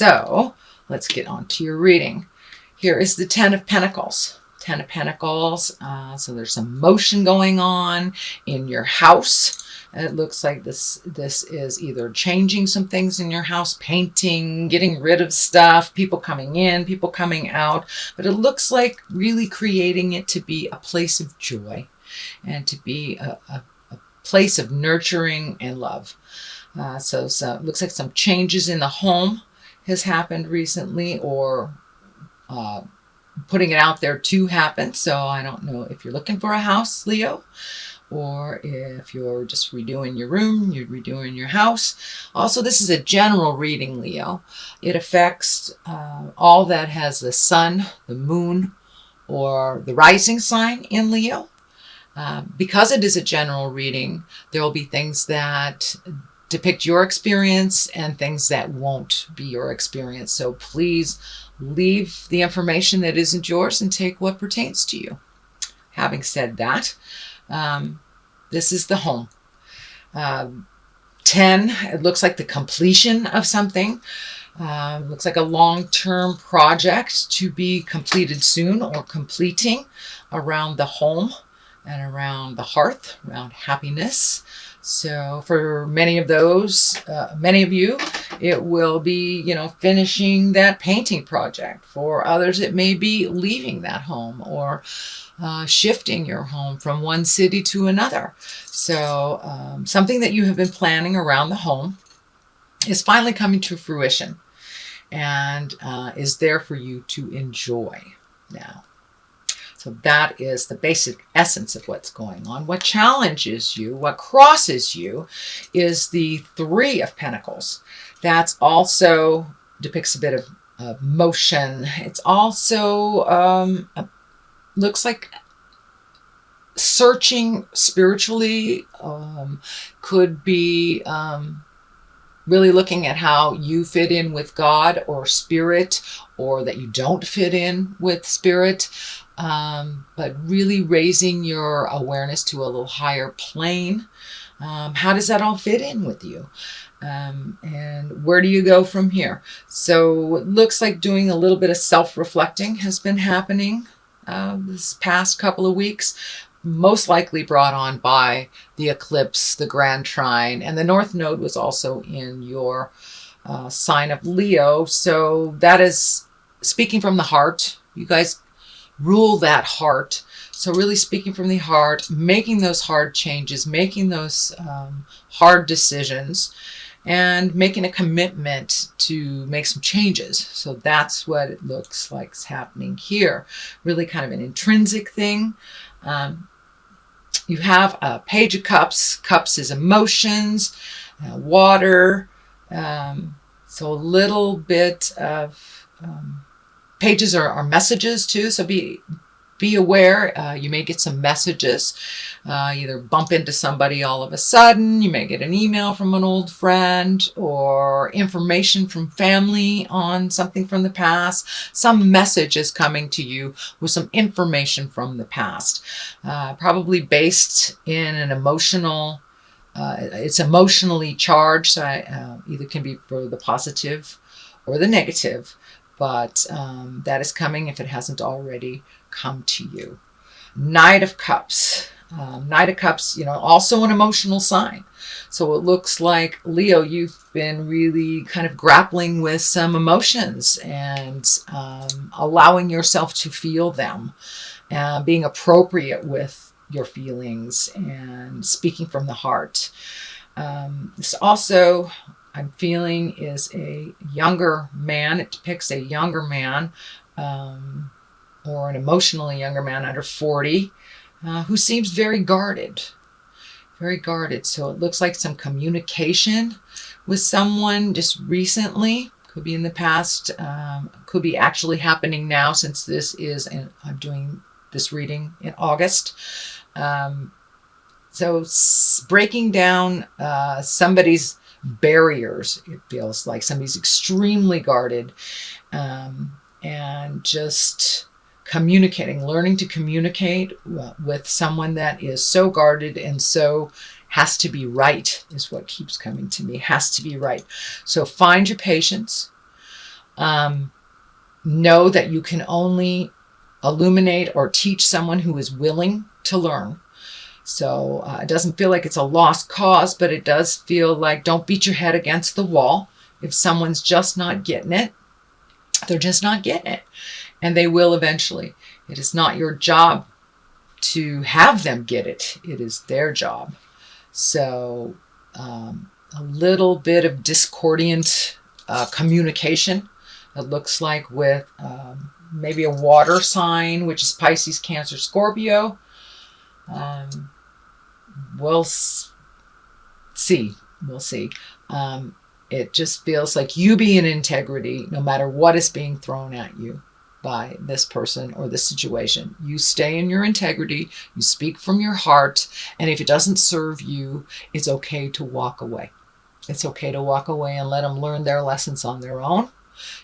So let's get on to your reading. Here is the Ten of Pentacles. Ten of Pentacles. So there's some motion going on in your house. It looks like this is either changing some things in your house, painting, getting rid of stuff, people coming in, people coming out. But it looks like really creating it to be a place of joy and to be a place of nurturing and love. So it looks like some changes in the home has happened recently, or putting it out there to happen. So I don't know if you're looking for a house, Leo, or if you're just redoing your room, you're redoing your house. Also, this is a general reading, Leo. It affects all that has the sun, the moon, or the rising sign in Leo. Because it is a general reading, there will be things that depict your experience and things that won't be your experience. So please leave the information that isn't yours and take what pertains to you. Having said that, this is the home. 10, it looks like the completion of something. Looks like a long-term project to be completed soon, or completing around the home and around the hearth, around happiness. So for many of you, it will be, finishing that painting project. For others, it may be leaving that home, or shifting your home from one city to another. So something that you have been planning around the home is finally coming to fruition and is there for you to enjoy now. So that is the basic essence of what's going on. What challenges you, what crosses you, is the Three of Pentacles. That's also depicts a bit of motion. It's also looks like searching spiritually, could be really looking at how you fit in with God or spirit, or that you don't fit in with spirit, but really raising your awareness to a little higher plane. How does that all fit in with you? And where do you go from here? So it looks like doing a little bit of self-reflecting has been happening this past couple of weeks, most likely brought on by the eclipse, the grand trine, and the North Node was also in your sign of Leo. So that is speaking from the heart. You guys rule that heart. So really speaking from the heart, making those hard changes, making those hard decisions, and making a commitment to make some changes. So that's what it looks like is happening here. Really kind of an intrinsic thing. You have a Page of Cups. Cups is emotions, water. So a little bit of pages are messages too. So be aware. You may get some messages. Either bump into somebody all of a sudden. You may get an email from an old friend, or information from family on something from the past. Some message is coming to you with some information from the past, probably based in an emotional. It's emotionally charged. So either can be for the positive or the negative, but that is coming if it hasn't already come to you. Knight of Cups. Knight of Cups, also an emotional sign. So it looks like, Leo, you've been really kind of grappling with some emotions and allowing yourself to feel them, being appropriate with your feelings and speaking from the heart. This also, I'm feeling, is a younger man. It depicts a younger man, or an emotionally younger man under 40, who seems very guarded. Very guarded. So it looks like some communication with someone just recently. Could be in the past. Could be actually happening now, since this is, and I'm doing this reading in August. So breaking down somebody's barriers. It feels like somebody's extremely guarded, and just learning to communicate with someone that is so guarded and so has to be right, is what keeps coming to me. Has to be right. So find your patience. Know that you can only illuminate or teach someone who is willing to learn. So it doesn't feel like it's a lost cause, but it does feel like don't beat your head against the wall. If someone's just not getting it, they're just not getting it. And they will eventually. It is not your job to have them get it. It is their job. So a little bit of discordant communication. It looks like with maybe a water sign, which is Pisces, Cancer, Scorpio. We'll see. We'll see. It just feels like you be in integrity no matter what is being thrown at you by this person or this situation. You stay in your integrity. You speak from your heart. And if it doesn't serve you, it's okay to walk away. It's okay to walk away and let them learn their lessons on their own.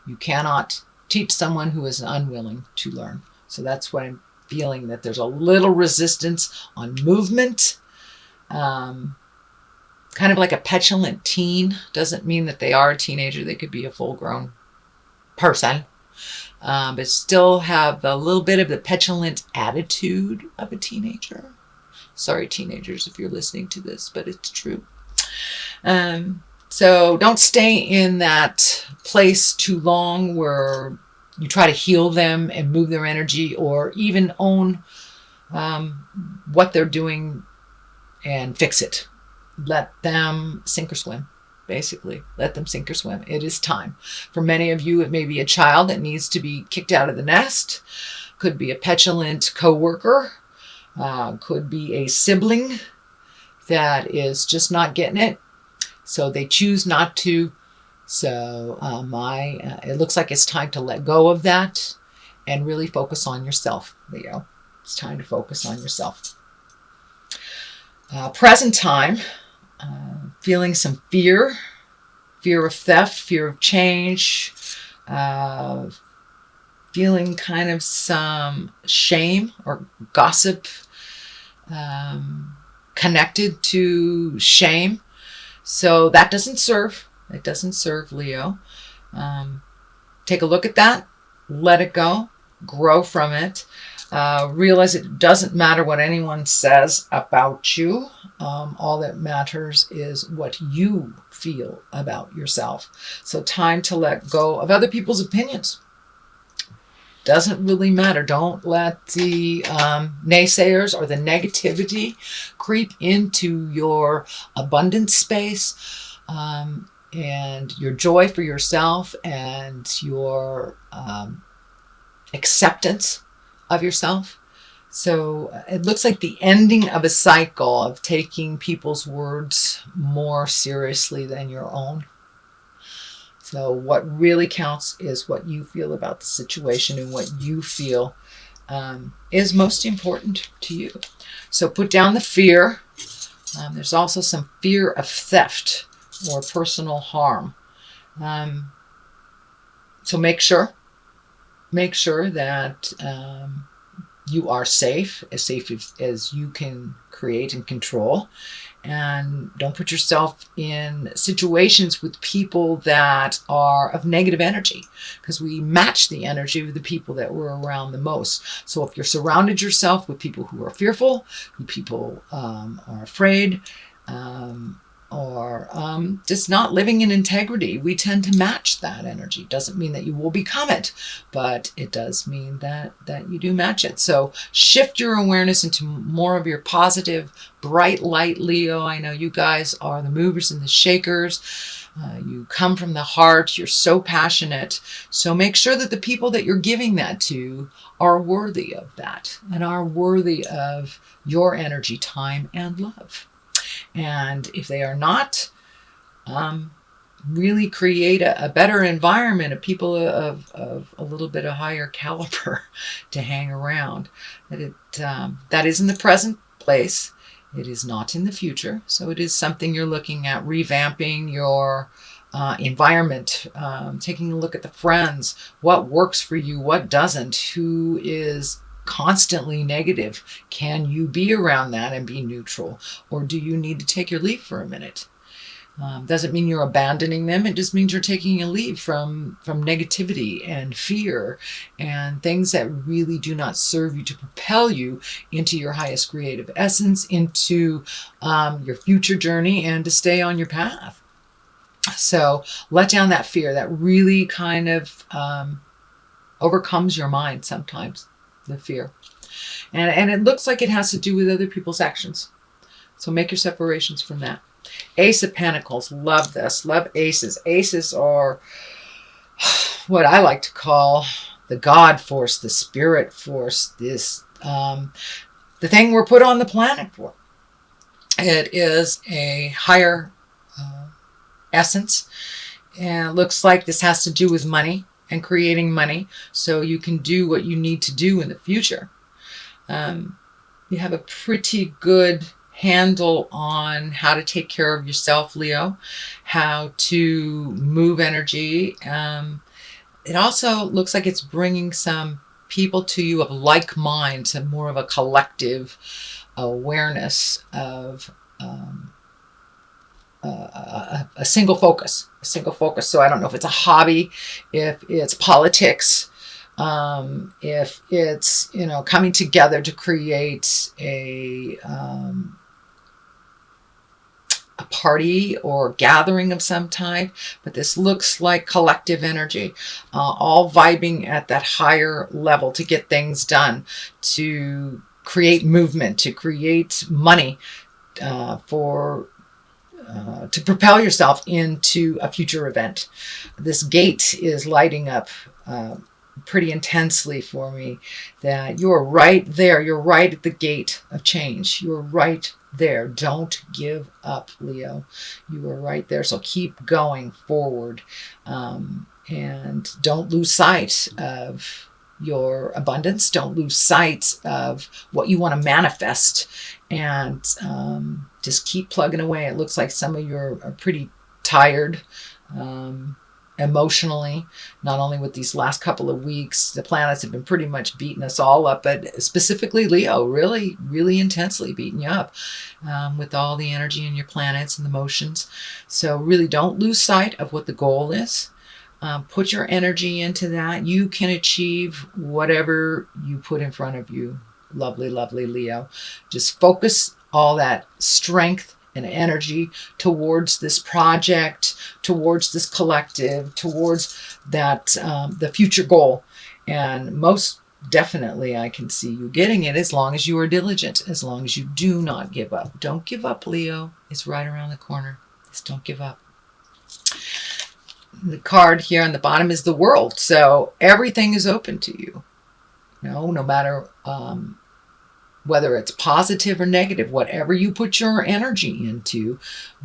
You cannot teach someone who is unwilling to learn. So that's why I'm feeling that there's a little resistance on movement. Kind of like a petulant teen. Doesn't mean that they are a teenager. They could be a full-grown person. But still have a little bit of the petulant attitude of a teenager. Sorry, teenagers, if you're listening to this, but it's true. So don't stay in that place too long where you try to heal them and move their energy, or even own what they're doing and fix it. Let them sink or swim, basically. Let them sink or swim. It is time. For many of you, it may be a child that needs to be kicked out of the nest. Could be a petulant coworker. Could be a sibling that is just not getting it. So they choose not to. So it looks like it's time to let go of that and really focus on yourself, Leo. It's time to focus on yourself. Present time, feeling some fear of theft, fear of change, feeling kind of some shame or gossip connected to shame. So that doesn't serve. It doesn't serve, Leo. Take a look at that. Let it go. Grow from it. Realize it doesn't matter what anyone says about you. All that matters is what you feel about yourself. So time to let go of other people's opinions. Doesn't really matter. Don't let the naysayers or the negativity creep into your abundance space and your joy for yourself and your acceptance of yourself. So it looks like the ending of a cycle of taking people's words more seriously than your own. So what really counts is what you feel about the situation and what you feel is most important to you. So put down the fear. There's also some fear of theft or personal harm. So make sure that you are safe as you can create and control. And don't put yourself in situations with people that are of negative energy, because we match the energy of the people that we're around the most. So if you're surrounded yourself with people who are fearful, who people are afraid, or just not living in integrity, we tend to match that energy. Doesn't mean that you will become it, but it does mean that you do match it. So shift your awareness into more of your positive, bright light, Leo. I know you guys are the movers and the shakers. You come from the heart. You're so passionate. So make sure that the people that you're giving that to are worthy of that and are worthy of your energy, time, and love. And if they are not, really create a better environment of people of a little bit of higher caliber to hang around. That is in the present place. It is not in the future. So it is something you're looking at, revamping your environment, taking a look at the friends, what works for you, what doesn't, who is constantly negative. Can you be around that and be neutral? Or do you need to take your leave for a minute? Doesn't mean you're abandoning them. It just means you're taking a leave from negativity and fear and things that really do not serve you to propel you into your highest creative essence, into your future journey, and to stay on your path. So let down that fear that really kind of overcomes your mind sometimes, the fear. And it looks like it has to do with other people's actions. So make your separations from that. Ace of Pentacles, love this, love aces. Aces are what I like to call the God force, the spirit force, this the thing we're put on the planet for. It is a higher essence, and it looks like this has to do with money and creating money so you can do what you need to do in the future. You have a pretty good handle on how to take care of yourself, Leo, how to move energy. It also looks like it's bringing some people to you of like minds and more of a collective awareness of a single focus. So I don't know if it's a hobby, if it's politics, if it's, coming together to create a party or gathering of some type, but this looks like collective energy, all vibing at that higher level to get things done, to create movement, to create money, to propel yourself into a future event. This gate is lighting up pretty intensely for me, that you're right there. You're right at the gate of change. You're right there. Don't give up, Leo. You are right there. So keep going forward, and don't lose sight of your abundance. Don't lose sight of what you want to manifest, and just keep plugging away. It looks like some of you are pretty tired emotionally, not only with these last couple of weeks. The planets have been pretty much beating us all up, but specifically Leo, really, really intensely beating you up with all the energy in your planets and the motions. So really don't lose sight of what the goal is. Put your energy into that. You can achieve whatever you put in front of you. Lovely, lovely Leo. Just focus all that strength and energy towards this project, towards this collective, towards that the future goal. And most definitely I can see you getting it as long as you are diligent, as long as you do not give up. Don't give up, Leo. It's right around the corner. Just don't give up. The card here on the bottom is the world. So everything is open to you. No matter whether it's positive or negative, whatever you put your energy into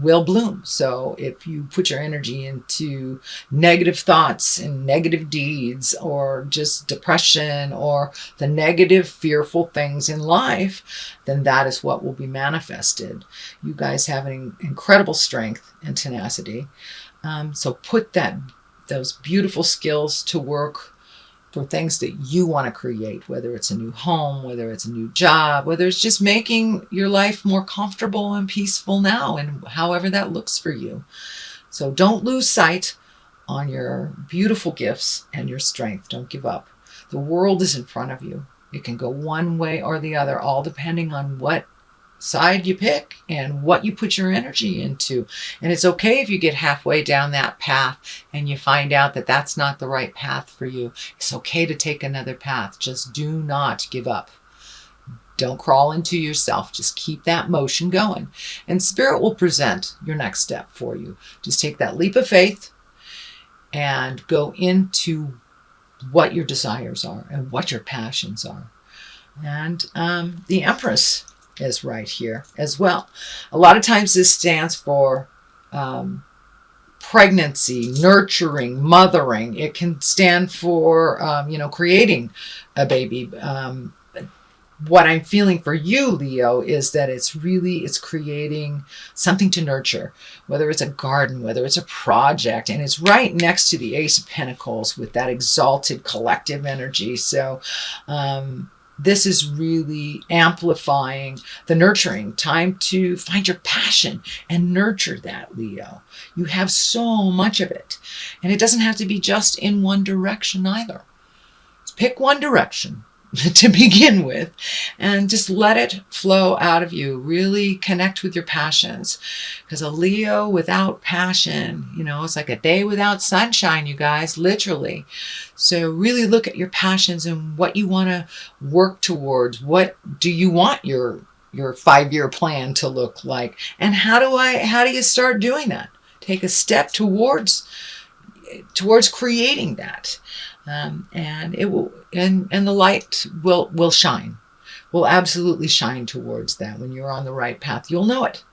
will bloom. So if you put your energy into negative thoughts and negative deeds, or just depression, or the negative, fearful things in life, then that is what will be manifested. You guys have an incredible strength and tenacity. So put those beautiful skills to work for things that you want to create, whether it's a new home, whether it's a new job, whether it's just making your life more comfortable and peaceful now, and however that looks for you. So don't lose sight on your beautiful gifts and your strength. Don't give up. The world is in front of you. It can go one way or the other, all depending on what side you pick and what you put your energy into. And it's okay if you get halfway down that path and you find out that that's not the right path for you. It's okay to take another path. Just do not give up. Don't crawl into yourself. Just keep that motion going. And Spirit will present your next step for you. Just take that leap of faith and go into what your desires are and what your passions are. And the Empress is right here as well. A lot of times this stands for pregnancy, nurturing, mothering. It can stand for, creating a baby. What I'm feeling for you, Leo, is that it's creating something to nurture, whether it's a garden, whether it's a project, and it's right next to the Ace of Pentacles with that exalted collective energy. So, This is really amplifying the nurturing. Time to find your passion and nurture that, Leo. You have so much of it. And it doesn't have to be just in one direction either. Just pick one direction to begin with and just let it flow out of you. Really connect with your passions, because a Leo without passion, it's like a day without sunshine, you guys, literally. So really look at your passions and what you want to work towards. What do you want your 5-year plan to look like, and how do you start doing that? Take a step towards creating that. And it will, and the light will shine, will absolutely shine towards that. When you're on the right path, you'll know it.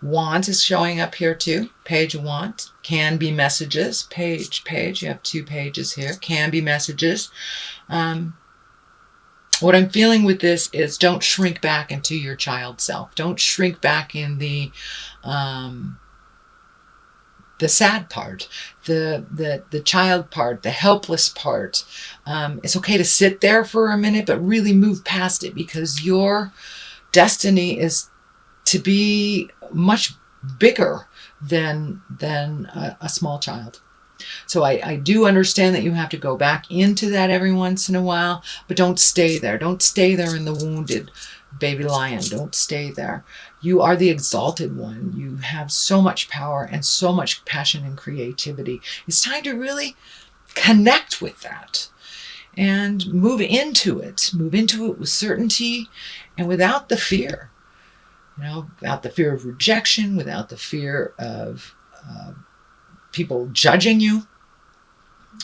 Wands is showing up here too. Page of Wands. Can be messages. Page. You have 2 pages here. Can be messages. What I'm feeling with this is, don't shrink back into your child self. Don't shrink back in the sad part, the child part, the helpless part. It's okay to sit there for a minute, but really move past it, because your destiny is to be much bigger than a small child. So I do understand that you have to go back into that every once in a while, but don't stay there. Don't stay there in the wounded baby lion. Don't stay there. You are the exalted one. You have so much power and so much passion and creativity. It's time to really connect with that and move into it. Move into it with certainty and without the fear. Without the fear of rejection, without the fear of people judging you.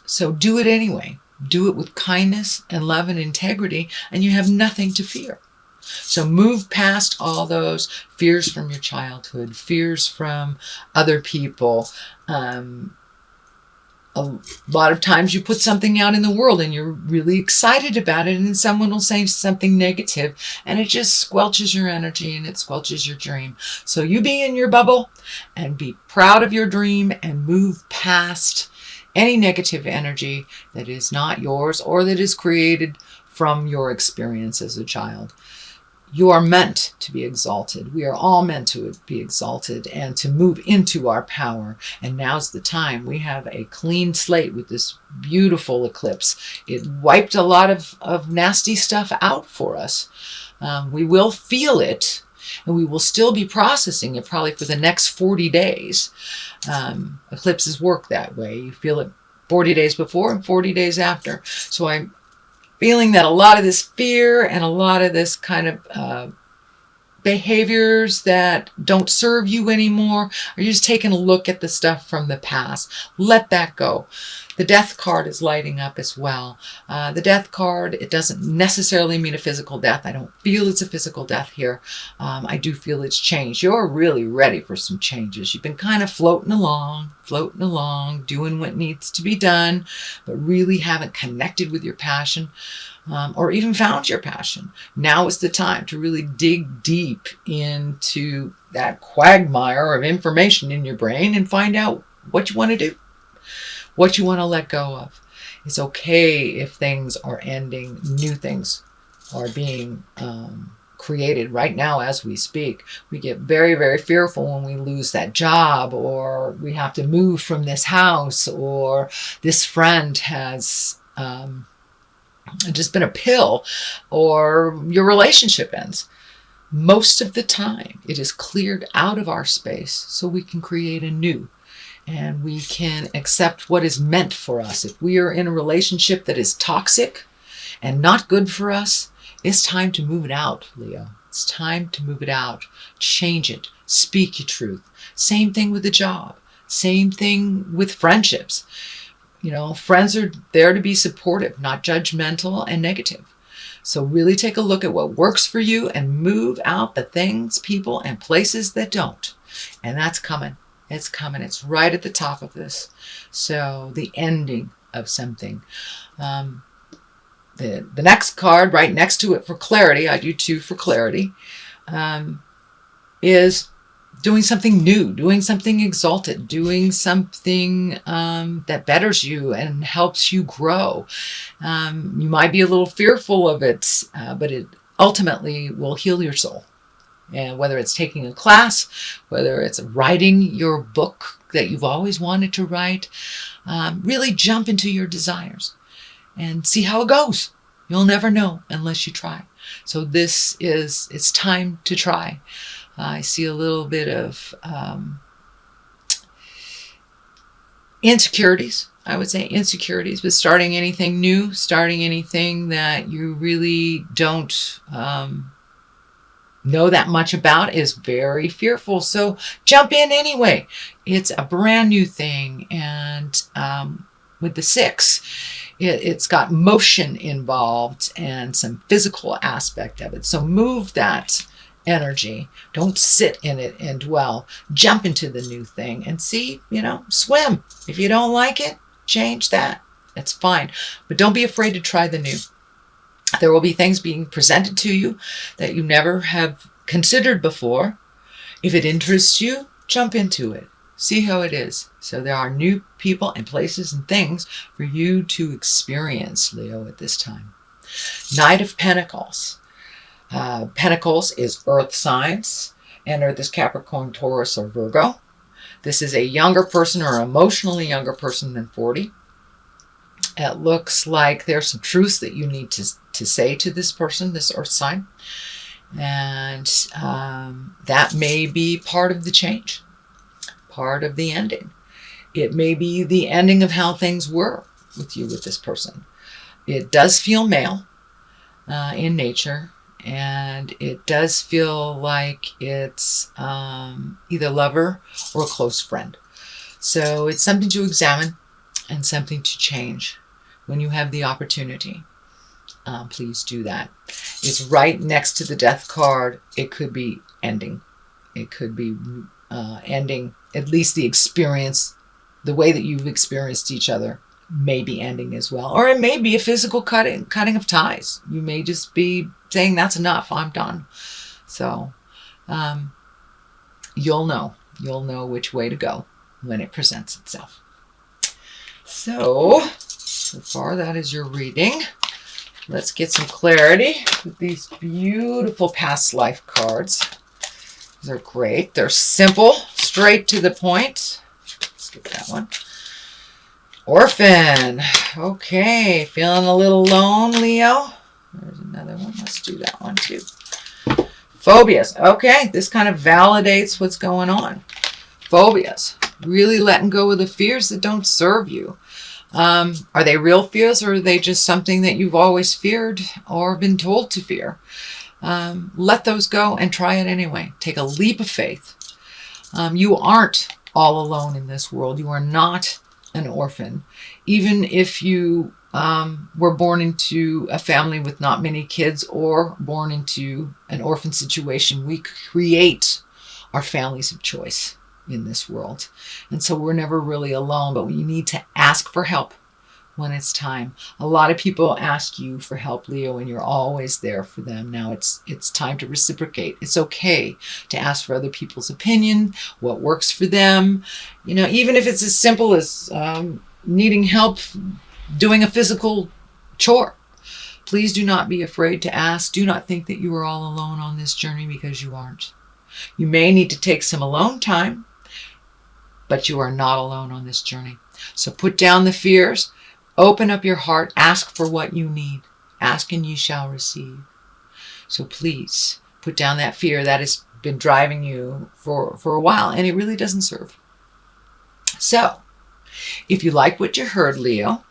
So do it anyway. Do it with kindness and love and integrity, and you have nothing to fear. So move past all those fears from your childhood, fears from other people. A lot of times you put something out in the world and you're really excited about it, and then someone will say something negative and it just squelches your energy and it squelches your dream. So you be in your bubble and be proud of your dream and move past any negative energy that is not yours or that is created from your experience as a child. You are meant to be exalted. We are all meant to be exalted and to move into our power. And now's the time. We have a clean slate with this beautiful eclipse. It wiped a lot of nasty stuff out for us. We will feel it, and we will still be processing it probably for the next 40 days. Eclipses work that way. You feel it 40 days before and 40 days after. So I'm feeling that a lot of this fear and a lot of this kind of behaviors that don't serve you anymore, or you're just taking a look at the stuff from the past. Let that go. The death card is lighting up as well. The death card, it doesn't necessarily mean a physical death. I don't feel it's a physical death here. I do feel it's change. You're really ready for some changes. You've been kind of floating along, doing what needs to be done, but really haven't connected with your passion or even found your passion. Now is the time to really dig deep into that quagmire of information in your brain and find out what you want to do. What you want to let go of. It's okay if things are ending, new things are being created right now as we speak. We get very, very fearful when we lose that job, or we have to move from this house, or this friend has just been a pill, or your relationship ends. Most of the time, it is cleared out of our space so we can create a new. And we can accept what is meant for us. If we are in a relationship that is toxic and not good for us, it's time to move it out, Leo. It's time to move it out. Change it. Speak your truth. Same thing with the job. Same thing with friendships. Friends are there to be supportive, not judgmental and negative. So really take a look at what works for you and move out the things, people, and places that don't. And that's coming. It's coming. It's right at the top of this. So the ending of something. The next card right next to it for clarity, I do too for clarity, is doing something new, doing something exalted, doing something that betters you and helps you grow. You might be a little fearful of it, but it ultimately will heal your soul. And whether it's taking a class, whether it's writing your book that you've always wanted to write, really jump into your desires and see how it goes. You'll never know unless you try. So it's time to try. I see a little bit of insecurities. I would say insecurities with starting anything new, starting anything that you really don't know that much about is very fearful. So jump in anyway. It's a brand new thing. And with the 6, it's got motion involved and some physical aspect of it. So move that energy. Don't sit in it and dwell. Jump into the new thing and see, swim. If you don't like it, change that. It's fine. But don't be afraid to try the new. There will be things being presented to you that you never have considered before. If it interests you, jump into it. See how it is. So there are new people and places and things for you to experience, Leo, at this time. Knight of Pentacles. Pentacles is earth signs, and Earth is Capricorn, Taurus, or Virgo. This is a younger person or emotionally younger person than 40. It looks like there's some truths that you need to say to this person, this earth sign. And that may be part of the change, part of the ending. It may be the ending of how things were with this person. It does feel male in nature. And it does feel like it's either lover or a close friend. So it's something to examine and something to change when you have the opportunity. Please do that. It's right next to the death card. It could be ending. It could be ending, at least the experience, the way that you've experienced each other may be ending as well. Or it may be a physical cutting of ties. You may just be saying, that's enough, I'm done. So you'll know which way to go when it presents itself. So far that is your reading. Let's get some clarity with these beautiful past life cards. They're great. They're simple, straight to the point. Let's get that one. Orphan. Okay, feeling a little alone, Leo? There's another one. Let's do that one too. Phobias. Okay, this kind of validates what's going on. Phobias. Really letting go of the fears that don't serve you. Are they real fears, or are they just something that you've always feared or been told to fear? Let those go and try it anyway. Take a leap of faith. You aren't all alone in this world. You are not an orphan. Even if you were born into a family with not many kids or born into an orphan situation, we create our families of choice in this world. And so we're never really alone, but we need to ask for help when it's time. A lot of people ask you for help, Leo, and you're always there for them. Now it's time to reciprocate. It's okay to ask for other people's opinion, what works for them. Even if it's as simple as needing help doing a physical chore. Please do not be afraid to ask. Do not think that you are all alone on this journey, because you aren't. You may need to take some alone time, but you are not alone on this journey. So put down the fears, open up your heart, ask for what you need. Ask and you shall receive. So please put down that fear that has been driving you for a while, and it really doesn't serve. So if you like what you heard, Leo,